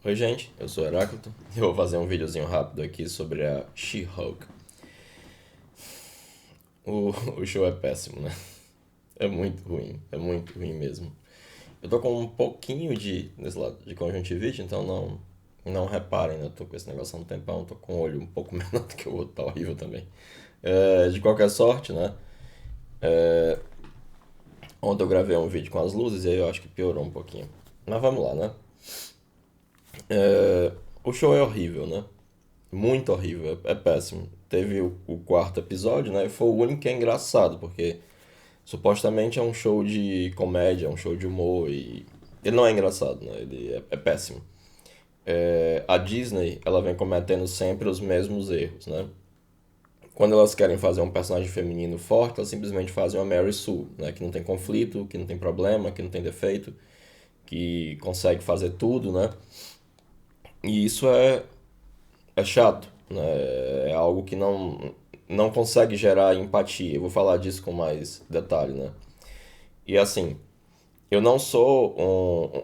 Oi, gente, eu sou o Heráclito e eu vou fazer um videozinho rápido aqui sobre a She-Hulk. O, o show é péssimo, né? É muito ruim mesmo. Eu tô com um pouquinho desse lado, de conjuntivite, então não reparem, né? Eu tô com esse negócio há um tempão, tô com o olho um pouco menor do que o outro, tá horrível também. De qualquer sorte, né? Ontem eu gravei um vídeo com as luzes e aí eu acho que piorou um pouquinho. Mas vamos lá, né? O show é horrível, né? Muito horrível, é péssimo. Teve o quarto episódio, né? E foi o único que é engraçado, porque supostamente é um show de comédia, é um show de humor e ele não é engraçado, né? Ele é péssimo. A Disney, ela vem cometendo sempre os mesmos erros, né? Quando elas querem fazer um personagem feminino forte, elas simplesmente fazem uma Mary Sue, né? Que não tem conflito, que não tem problema, que não tem defeito, que consegue fazer tudo, né? E isso é chato, né? É algo que não consegue gerar empatia. Eu vou falar disso com mais detalhe, né? E assim, eu não sou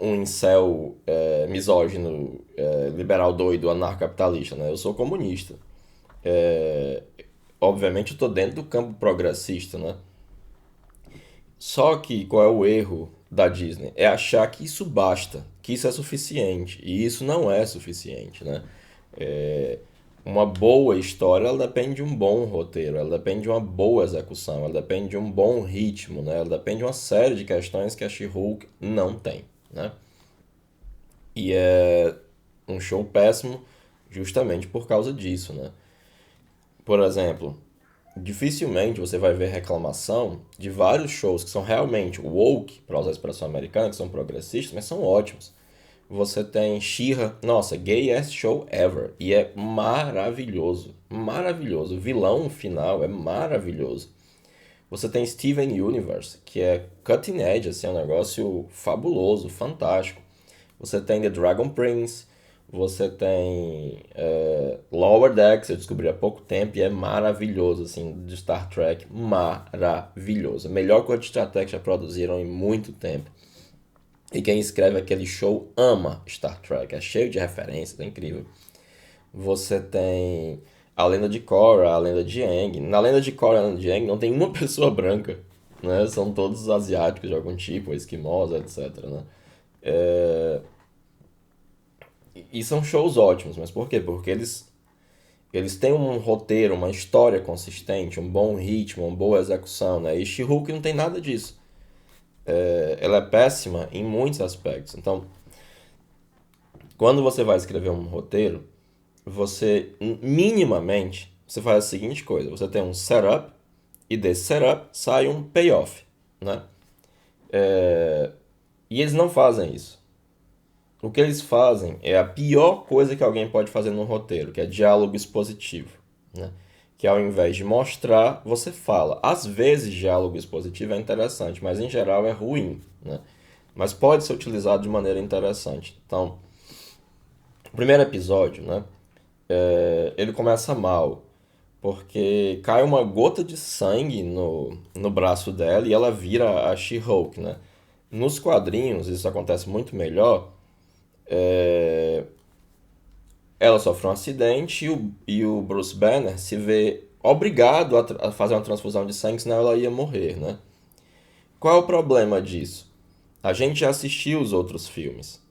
um incel misógino, liberal doido, anarcapitalista, né? Eu sou comunista. Obviamente eu tô dentro do campo progressista, né? Só que qual é o erro da Disney? É achar que isso basta, que isso é suficiente. E isso não é suficiente, né? É, uma boa história, ela depende de um bom roteiro, ela depende de uma boa execução, ela depende de um bom ritmo, né? Ela depende de uma série de questões que a She-Hulk não tem, né? E é um show péssimo justamente por causa disso, né? Por exemplo, dificilmente você vai ver reclamação de vários shows que são realmente woke, para usar a expressão americana, que são progressistas, mas são ótimos. Você tem She-Ra, nossa, gayest show ever. E é maravilhoso. Maravilhoso. O vilão final é maravilhoso. Você tem Steven Universe, que é cutting edge, assim, é um negócio fabuloso, fantástico. Você tem The Dragon Prince, você tem Lower Decks, eu descobri há pouco tempo e é maravilhoso, assim, de Star Trek, maravilhoso. Melhor coisa de Star Trek já produziram em muito tempo. E quem escreve aquele show ama Star Trek, é cheio de referências, é incrível. Você tem a lenda de Korra, a lenda de Aang. Na lenda de Korra e a lenda de Aang não tem uma pessoa branca, né? São todos asiáticos de algum tipo, esquimós, etc, né? É, e são shows ótimos, mas por quê? Porque eles têm um roteiro, uma história consistente, um bom ritmo, uma boa execução, né? E She-Hulk não tem nada disso. Ela é péssima em muitos aspectos. Então, quando você vai escrever um roteiro, você minimamente você faz a seguinte coisa: você tem um setup e desse setup sai um payoff, né? E eles não fazem isso. O que eles fazem é a pior coisa que alguém pode fazer num roteiro, que é diálogo expositivo, né? Que ao invés de mostrar, você fala. Às vezes diálogo expositivo é interessante, mas em geral é ruim, né? Mas pode ser utilizado de maneira interessante. Então, o primeiro episódio, né? Ele começa mal, porque cai uma gota de sangue no braço dela e ela vira a She-Hulk, né? Nos quadrinhos isso acontece muito melhor. Ela sofre um acidente e o Bruce Banner se vê obrigado a fazer uma transfusão de sangue, senão ela ia morrer, né? Qual é o problema disso? A gente já assistiu os outros filmes.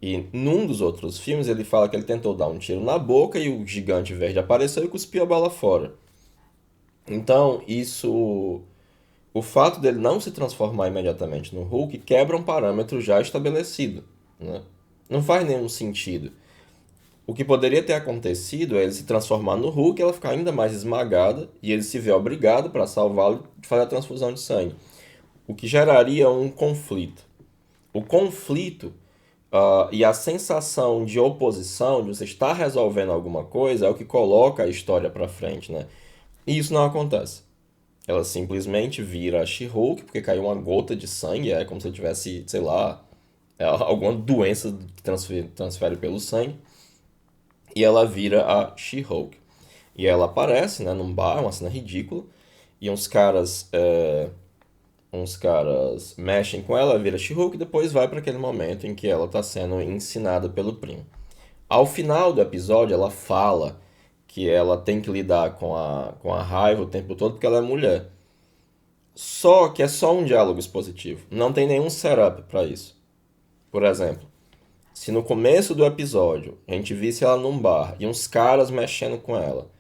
E num dos outros filmes ele fala que ele tentou dar um tiro na boca e o gigante verde apareceu e cuspiu a bala fora. Então, isso. O fato dele não se transformar imediatamente no Hulk quebra um parâmetro já estabelecido, né? Não faz nenhum sentido. O que poderia ter acontecido é ele se transformar no Hulk, ela ficar ainda mais esmagada e ele se vê obrigado para salvá-lo de fazer a transfusão de sangue, o que geraria um conflito. O conflito e a sensação de oposição, de você estar resolvendo alguma coisa, é o que coloca a história para frente, né? E isso não acontece. Ela simplesmente vira a She-Hulk porque caiu uma gota de sangue, é como se eu tivesse, sei lá, alguma doença que transfere pelo sangue, e ela vira a She-Hulk. E ela aparece, né, num bar, uma cena ridícula, e uns caras uns caras mexem com ela, vira She-Hulk e depois vai para aquele momento em que ela tá sendo ensinada pelo primo. Ao final do episódio, ela fala que ela tem que lidar com a raiva o tempo todo porque ela é mulher. Só que é só um diálogo expositivo. Não tem nenhum setup para isso. Por exemplo, se no começo do episódio a gente visse ela num bar e uns caras mexendo com ela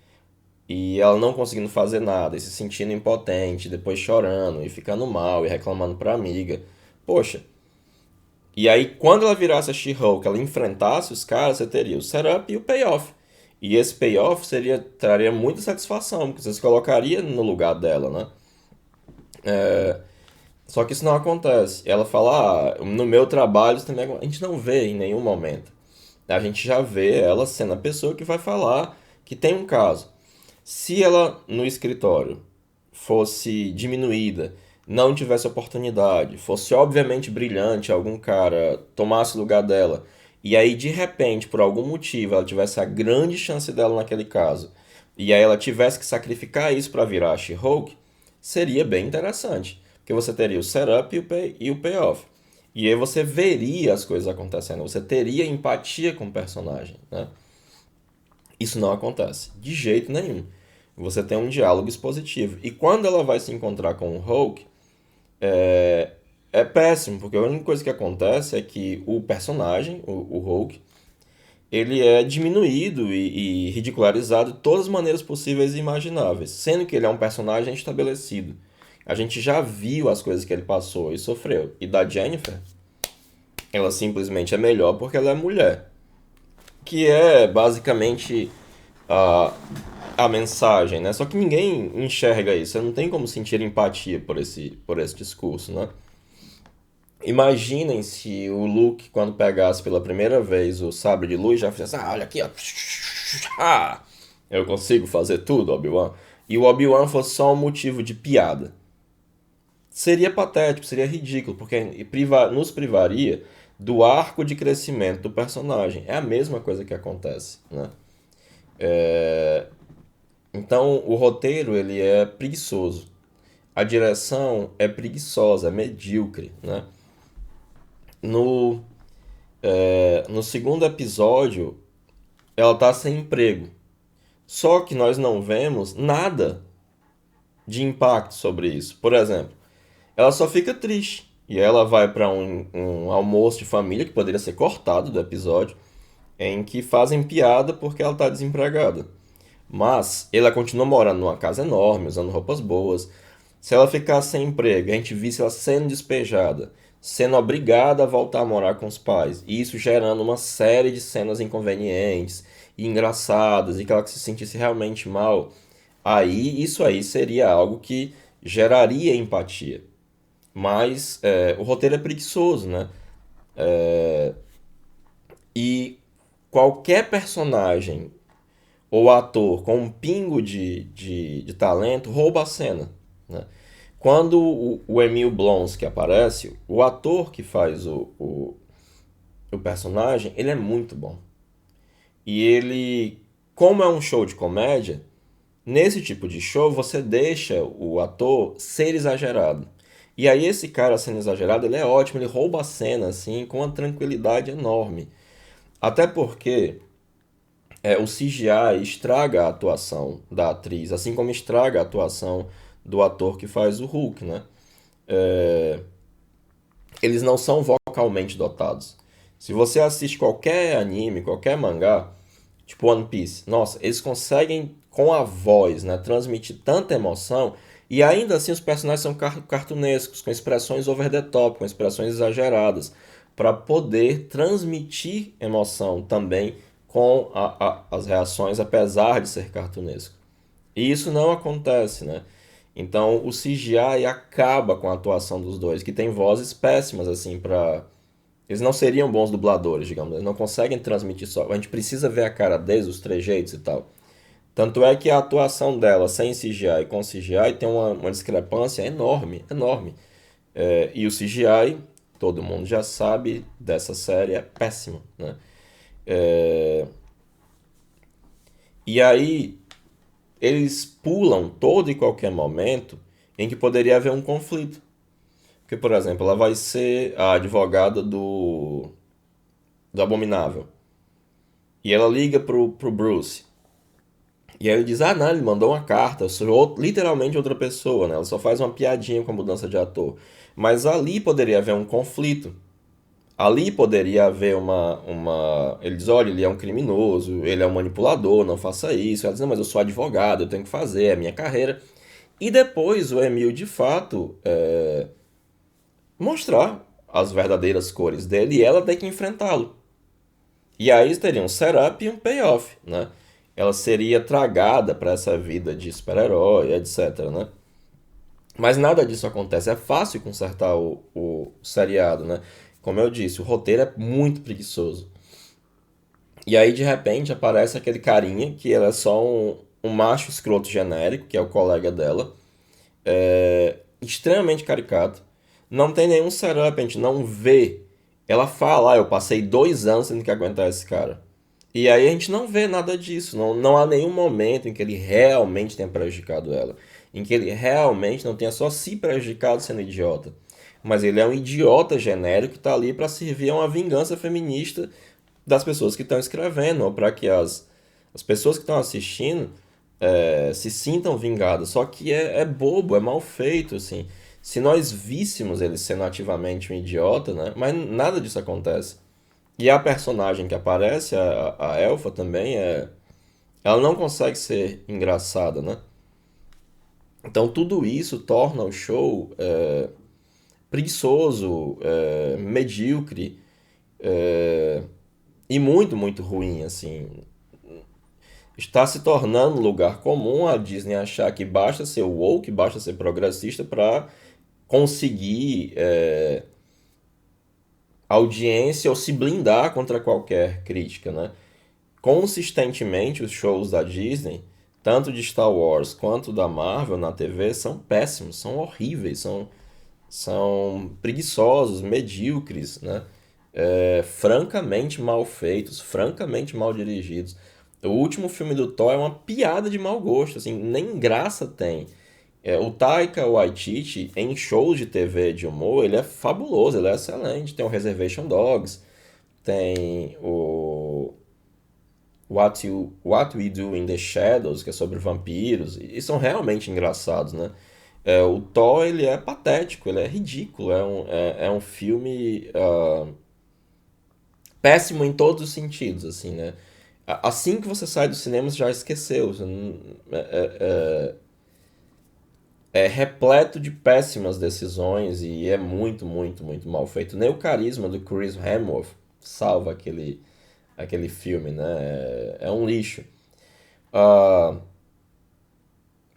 e ela não conseguindo fazer nada e se sentindo impotente, depois chorando e ficando mal e reclamando pra amiga, poxa. E aí quando ela virasse a She-Hulk, ela enfrentasse os caras, você teria o setup e o payoff. E esse payoff traria muita satisfação, porque você se colocaria no lugar dela, né? Só que isso não acontece. Ela fala, no meu trabalho isso também a gente não vê em nenhum momento. A gente já vê ela sendo a pessoa que vai falar que tem um caso. Se ela no escritório fosse diminuída, não tivesse oportunidade, fosse obviamente brilhante, algum cara tomasse o lugar dela, e aí de repente, por algum motivo, ela tivesse a grande chance dela naquele caso, e aí ela tivesse que sacrificar isso para virar a She-Hulk, seria bem interessante, porque você teria o setup e o payoff. E aí você veria as coisas acontecendo, você teria empatia com o personagem, né? Isso não acontece, de jeito nenhum. Você tem um diálogo expositivo. E quando ela vai se encontrar com o Hulk, é péssimo, porque a única coisa que acontece é que o personagem, o Hulk, ele é diminuído e ridicularizado de todas as maneiras possíveis e imagináveis, sendo que ele é um personagem estabelecido. A gente já viu as coisas que ele passou e sofreu. E da Jennifer, ela simplesmente é melhor porque ela é mulher. Que é basicamente a, a mensagem, né? Só que ninguém enxerga isso. Você não tem como sentir empatia por esse discurso, né? Imaginem se o Luke, quando pegasse pela primeira vez o sabre de luz, já fizesse, olha aqui, ó. Ah, eu consigo fazer tudo, Obi-Wan. E o Obi-Wan fosse só um motivo de piada. Seria patético, seria ridículo, porque nos privaria do arco de crescimento do personagem. É a mesma coisa que acontece, né? Então, o roteiro ele é preguiçoso. A direção é preguiçosa, é medíocre, né? No, no segundo episódio, ela tá sem emprego. Só que nós não vemos nada de impacto sobre isso. Por exemplo, ela só fica triste. E ela vai para um almoço de família, que poderia ser cortado do episódio, em que fazem piada porque ela tá desempregada. Mas ela continua morando numa casa enorme, usando roupas boas. Se ela ficar sem emprego, a gente visse ela sendo despejada, sendo obrigada a voltar a morar com os pais, e isso gerando uma série de cenas inconvenientes e engraçadas, e que ela se sentisse realmente mal, aí isso aí seria algo que geraria empatia. Mas o roteiro é preguiçoso, né? E qualquer personagem ou ator com um pingo de talento rouba a cena, né? Quando o Emil Blonsky aparece, o ator que faz o personagem, ele é muito bom. E ele, como é um show de comédia, nesse tipo de show você deixa o ator ser exagerado. E aí esse cara sendo exagerado, ele é ótimo, ele rouba a cena assim com uma tranquilidade enorme. Até porque o CGI estraga a atuação da atriz, assim como estraga a atuação do ator que faz o Hulk, né? Eles não são vocalmente dotados. Se você assiste qualquer anime, qualquer mangá, tipo One Piece, nossa, eles conseguem com a voz, né, transmitir tanta emoção e ainda assim os personagens são cartunescos, com expressões over the top, com expressões exageradas, para poder transmitir emoção também com as reações, apesar de ser cartunesco. E isso não acontece, né? Então o CGI acaba com a atuação dos dois, que tem vozes péssimas, assim, pra. Eles não seriam bons dubladores, digamos. Eles não conseguem transmitir só. A gente precisa ver a cara deles, os trejeitos e tal. Tanto é que a atuação dela sem CGI e com CGI tem uma discrepância enorme, enorme. E o CGI, todo mundo já sabe dessa série, é péssimo, né? E aí eles pulam todo e qualquer momento em que poderia haver um conflito. Porque, por exemplo, ela vai ser a advogada do Abominável. E ela liga pro Bruce. E aí ele diz, ah, não, ele mandou uma carta, eu sou literalmente outra pessoa, né? Ela só faz uma piadinha com a mudança de ator. Mas ali poderia haver um conflito. Ali poderia haver uma... Ele diz, olha, ele é um criminoso, ele é um manipulador, não faça isso. Ela diz, não, mas eu sou advogado, eu tenho que fazer, é a minha carreira. E depois o Emil, de fato, mostrar as verdadeiras cores dele e ela tem que enfrentá-lo. E aí teria um setup e um payoff, né? Ela seria tragada para essa vida de super-herói, etc, né? Mas nada disso acontece. É fácil consertar o seriado, né? Como eu disse, o roteiro é muito preguiçoso. E aí, de repente, aparece aquele carinha que ele é só um macho escroto genérico, que é o colega dela, extremamente caricato. Não tem nenhum setup, a gente não vê. Ela fala, ah, eu passei 2 anos tendo que aguentar esse cara. E aí a gente não vê nada disso. Não há nenhum momento em que ele realmente tenha prejudicado ela. Em que ele realmente não tenha só se prejudicado sendo idiota. Mas ele é um idiota genérico que está ali para servir a uma vingança feminista das pessoas que estão escrevendo, ou para que as pessoas que estão assistindo se sintam vingadas. Só que é bobo, é mal feito, assim. Se nós víssemos ele sendo ativamente um idiota, né? Mas nada disso acontece. E a personagem que aparece, a Elfa também, ela não consegue ser engraçada, né? Então tudo isso torna o show preguiçoso, medíocre e muito, muito ruim, assim. Está se tornando lugar comum a Disney achar que basta ser woke, basta ser progressista para conseguir audiência ou se blindar contra qualquer crítica, né? Consistentemente, os shows da Disney, tanto de Star Wars quanto da Marvel na TV, são péssimos, são horríveis, são preguiçosos, medíocres, né? Francamente mal feitos, francamente mal dirigidos. O último filme do Thor é uma piada de mau gosto, assim, nem graça tem. O Taika Waititi, em shows de TV de humor, ele é fabuloso, ele é excelente. Tem o Reservation Dogs, tem o What We Do in the Shadows, que é sobre vampiros, e são realmente engraçados, né? O Thor, ele é patético, ele é ridículo, é um filme péssimo em todos os sentidos, assim, né? Assim que você sai do cinema, você já esqueceu. É repleto de péssimas decisões e é muito, muito, muito mal feito. Nem o carisma do Chris Hemsworth salva aquele filme, né? É um lixo. Ah,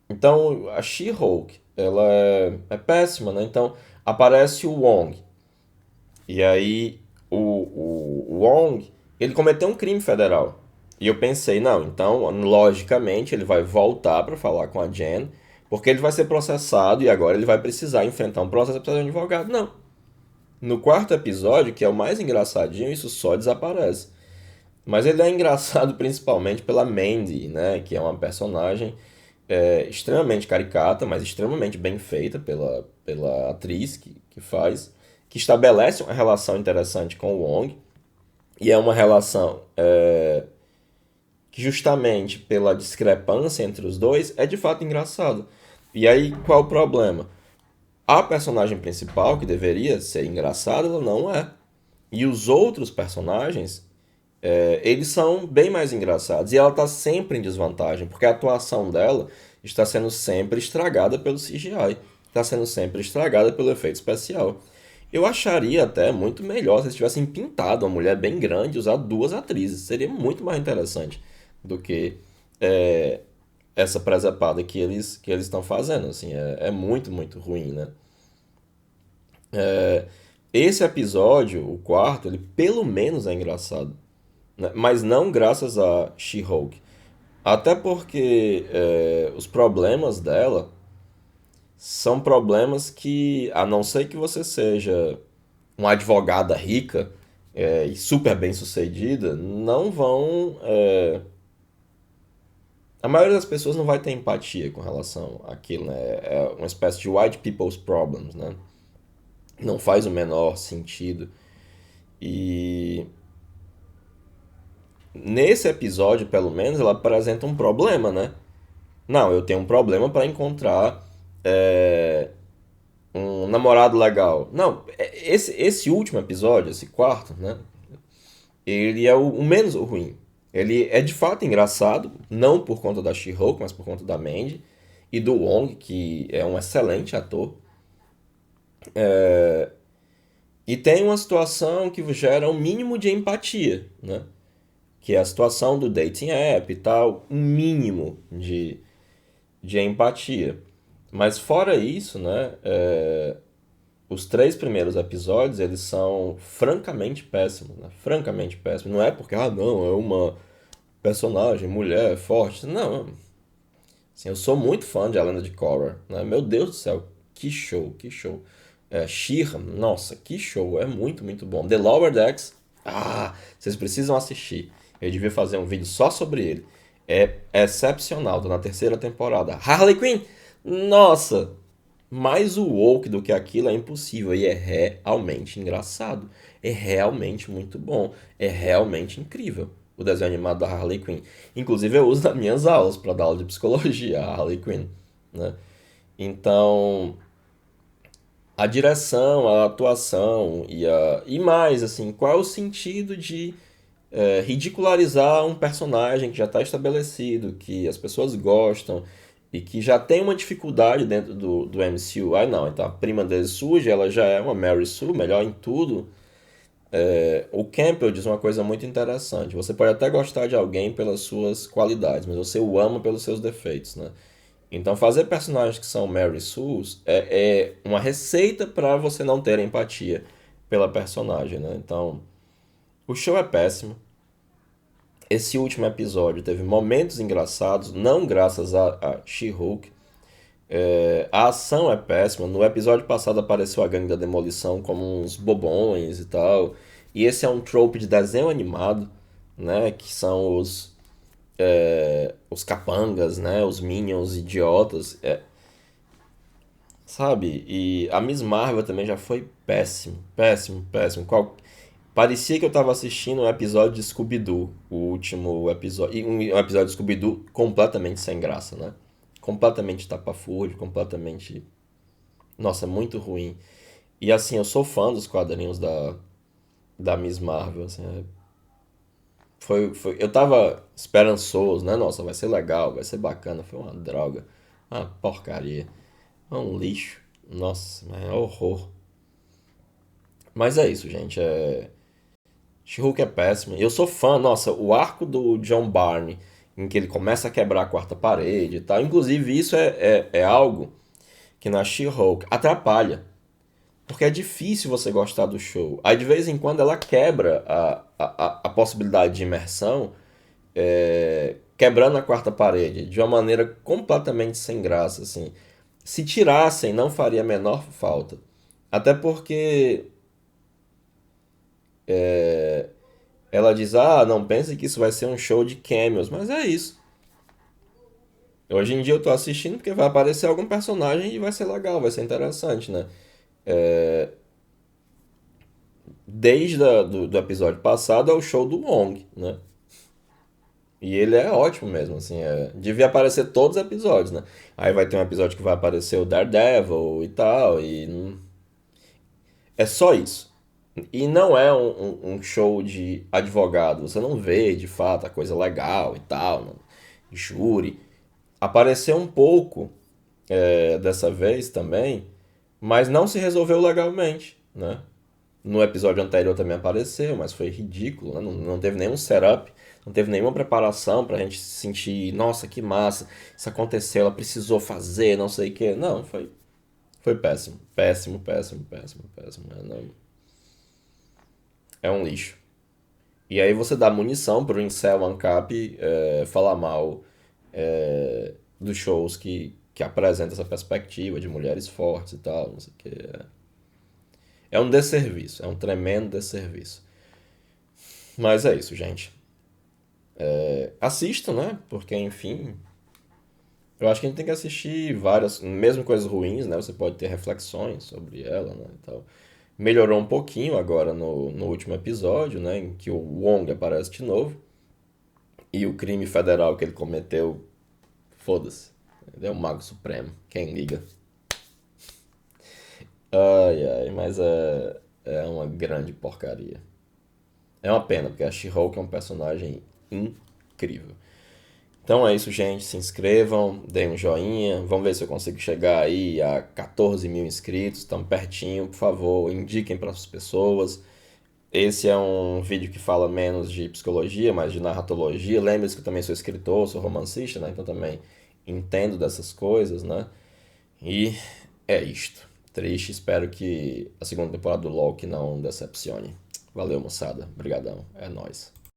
então, a She-Hulk, ela é péssima, né? Então, aparece o Wong. E aí, o Wong, ele cometeu um crime federal. E eu pensei, não, então, logicamente, ele vai voltar para falar com a Jen, porque ele vai ser processado e agora ele vai precisar enfrentar um processo para um advogado. Não. No quarto episódio, que é o mais engraçadinho, isso só desaparece. Mas ele é engraçado principalmente pela Mandy, né? Que é uma personagem extremamente caricata, mas extremamente bem feita pela atriz que faz, que estabelece uma relação interessante com o Wong. E é uma relação que, justamente pela discrepância entre os dois, é de fato engraçado. E aí, qual o problema? A personagem principal, que deveria ser engraçada, ela não é. E os outros personagens, eles são bem mais engraçados. E ela está sempre em desvantagem, porque a atuação dela está sendo sempre estragada pelo CGI. Está sendo sempre estragada pelo efeito especial. Eu acharia até muito melhor se eles tivessem pintado uma mulher bem grande e usado duas atrizes. Seria muito mais interessante do que é, essa presepada que eles estão fazendo. Assim, é muito, muito ruim, né? Esse episódio, o quarto, ele pelo menos é engraçado, né? Mas não graças a She-Hulk. Até porque os problemas dela são problemas que, a não ser que você seja uma advogada rica e super bem sucedida, não vão. A maioria das pessoas não vai ter empatia com relação àquilo, né? É uma espécie de white people's problems, né? Não faz o menor sentido. E nesse episódio, pelo menos, ela apresenta um problema, né? Não, eu tenho um problema para encontrar é, um namorado legal. Não, esse último episódio, esse quarto, né? Ele é o menos ruim. Ele é de fato engraçado, não por conta da She-Hulk, mas por conta da Mandy e do Wong, que é um excelente ator. E tem uma situação que gera um mínimo de empatia, né? Que é a situação do dating app e tal, um mínimo de empatia. Mas fora isso, né? Os três primeiros episódios, eles são francamente péssimos, né? Francamente péssimos. Não é porque, ah, não, é uma personagem, mulher, forte. Não, assim, eu sou muito fã de Helena de Korra, né? Meu Deus do céu, que show, que show. She-Ra, nossa, que show, é muito, muito bom. The Lower Decks, vocês precisam assistir. Eu devia fazer um vídeo só sobre ele. É excepcional, tô na terceira temporada. Harley Quinn, nossa, mais o woke do que aquilo é impossível e é realmente engraçado. É realmente muito bom. É realmente incrível o desenho animado da Harley Quinn. Inclusive eu uso nas minhas aulas para dar aula de psicologia, a Harley Quinn, né? Então, a direção, a atuação e mais assim, qual é o sentido de ridicularizar um personagem que já está estabelecido, que as pessoas gostam e que já tem uma dificuldade dentro do MCU. Ah, não, então a prima dele surge, ela já é uma Mary Sue, melhor em tudo. O Campbell diz uma coisa muito interessante. Você pode até gostar de alguém pelas suas qualidades, mas você o ama pelos seus defeitos, né? Então fazer personagens que são Mary Sues é uma receita para você não ter empatia pela personagem, né? Então, o show é péssimo. Esse último episódio teve momentos engraçados, não graças a She-Hulk. A ação é péssima. No episódio passado apareceu a gangue da demolição como uns bobões e tal. E esse é um trope de desenho animado, né? Que são os capangas, né? Os minions idiotas. Sabe? E a Miss Marvel também já foi péssimo, péssimo, péssimo. Parecia que eu tava assistindo um episódio de Scooby-Doo, o último episódio. E um episódio de Scooby-Doo completamente sem graça, né? Completamente tapafúrdio, completamente. Nossa, muito ruim. E assim, eu sou fã dos quadrinhos da Miss Marvel, assim, eu tava esperançoso, né? Nossa, vai ser legal, vai ser bacana. Foi uma droga, uma porcaria, um lixo. Nossa, é horror. Mas é isso, gente. She-Hulk é péssimo. Eu sou fã, nossa, o arco do John Barney, em que ele começa a quebrar a quarta parede e tal. Inclusive, isso é algo que na She-Hulk atrapalha. Porque é difícil você gostar do show. Aí de vez em quando ela quebra a possibilidade de imersão, quebrando a quarta parede de uma maneira completamente sem graça, assim. Se tirassem, não faria a menor falta. Até porque ela diz: ah, não pense que isso vai ser um show de cameos, mas é isso. Hoje em dia eu tô assistindo porque vai aparecer algum personagem e vai ser legal, vai ser interessante, né? Desde do episódio passado é o show do Wong, né? E ele é ótimo mesmo, assim, devia aparecer todos os episódios, né? Aí vai ter um episódio que vai aparecer o Daredevil e tal, é só isso. E não é um show de advogado, você não vê de fato a coisa legal e tal, né? Júri. Apareceu um pouco dessa vez também, mas não se resolveu legalmente, né? No episódio anterior também apareceu, mas foi ridículo, né? Não teve nenhum setup, não teve nenhuma preparação pra gente se sentir, nossa, que massa, isso aconteceu, ela precisou fazer, não sei o quê. Não, foi péssimo, péssimo, péssimo, péssimo, péssimo. É um lixo. E aí você dá munição pro Incel ANCAP falar mal dos shows que apresentam essa perspectiva de mulheres fortes e tal, não sei o quê. É um desserviço, é um tremendo desserviço. Mas é isso, gente. Assistam, né? Porque, enfim, eu acho que a gente tem que assistir várias, mesmo coisas ruins, né? Você pode ter reflexões sobre ela, né? E tal. Melhorou um pouquinho agora no último episódio, né? Em que o Wong aparece de novo. E o crime federal que ele cometeu, foda-se. Ele é o Mago Supremo. Quem liga? Ai, ai, mas é uma grande porcaria. É uma pena, porque a She-Hulk é um personagem incrível. Então é isso, gente. Se inscrevam, deem um joinha. Vamos ver se eu consigo chegar aí a 14 mil inscritos. Estamos pertinho, por favor. Indiquem para as pessoas. Esse é um vídeo que fala menos de psicologia, mais de narratologia. Lembre-se que eu também sou escritor, sou romancista, né? Então também entendo dessas coisas, né? E é isto. Triste, espero que a segunda temporada do Loki não decepcione. Valeu, moçada. Obrigadão. É nóis.